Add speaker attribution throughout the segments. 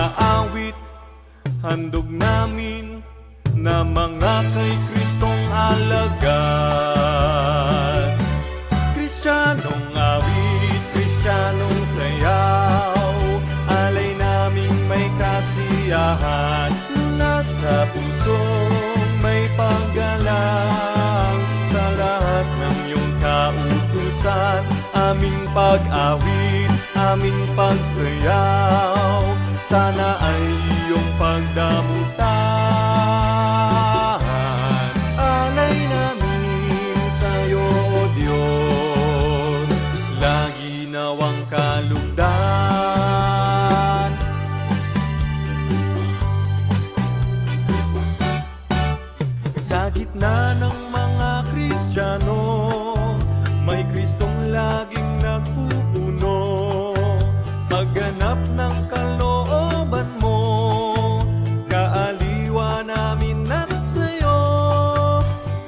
Speaker 1: mga awit, handog namin na mga kay Kristong alagad. Kristyanong awit, Kristyanong sayaw, alay naming may kasiyahan. Mula sa pusong may paggalang, sa lahat ng iyong kautusan. Aming pag-awit, aming pagsayaw, sana ay iyong pagdamutan. Alay namin sa'yo, O Diyos, lagi nawang kalugdan. Sa gitna ng mga Kristiyano, may Kristong laging nagpupuno. Magganap ng kalooban mo, kaaliwa namin at sa'yo.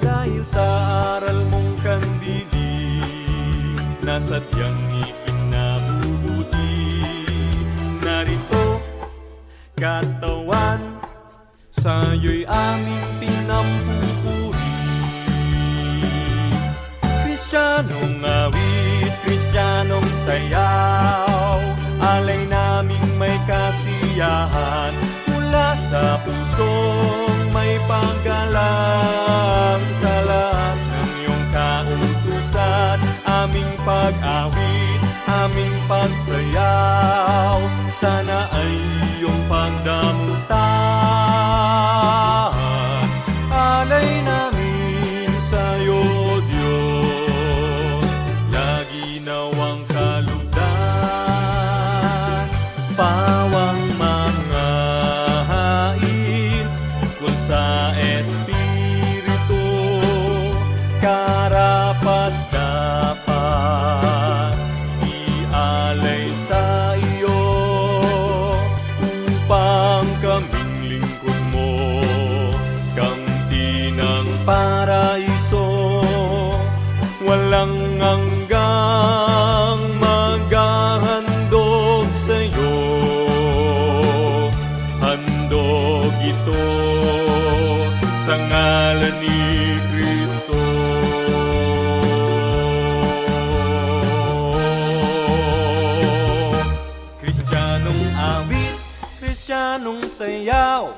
Speaker 1: Dahil sa aral mong kandili, nasadyang ikinabubuti. Narito, katawan, sa'yo'y aming pinampupuri. Kristyanong awit, Kristyanong sayaw, alay naming may kasiyahan. Mula sa pusong may paggalang, sa lahat ng iyong kautusan. Aming pag-awit, aming pagsayaw, sana ay iyong pagdamutan. Alay namin sa'yo, O Diyos, lagi nawang kalugdan. Pawang mga hain, kung sa Espiritu, karapat-dapat ialay sa iyo, upang kaming lingkod mo, kamti ng paraiso. Walang hanggang maghahandog sa'yo, handog ito sa ngalan ni Kristo. Kristyanong awit, Kristyanong sayaw,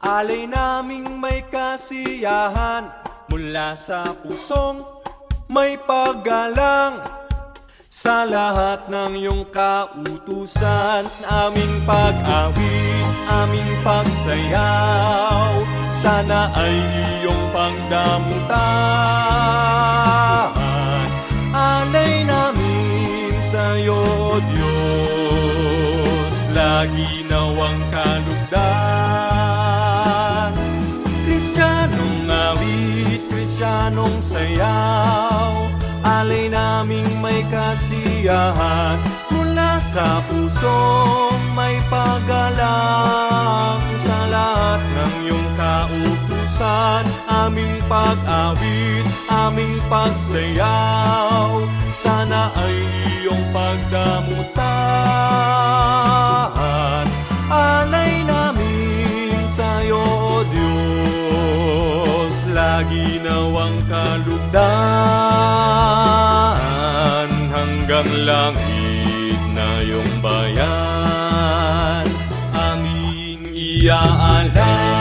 Speaker 1: alay naming may kasiyahan. Mula sa pusong may paggalang, sa lahat ng iyong kautusan. Aming pag-awit, aming pagsayaw, sana ay iyong pagdamutan. Alay namin sa'yo, O Diyos, lagi nawang kalugdan. Kristyanong awit, Kristyanong sayaw, alay naming may kasiyahan. Mula sa pusong may paggalang, sa lahat ng iyong kautusan. Aming pag-awit, aming pagsayaw, sana ay iyong pagdamutan. Alay namin sa'yo, O Diyos, lagi nawang kalugdan. Hanggang langit na iyong bayan, aming iaalay.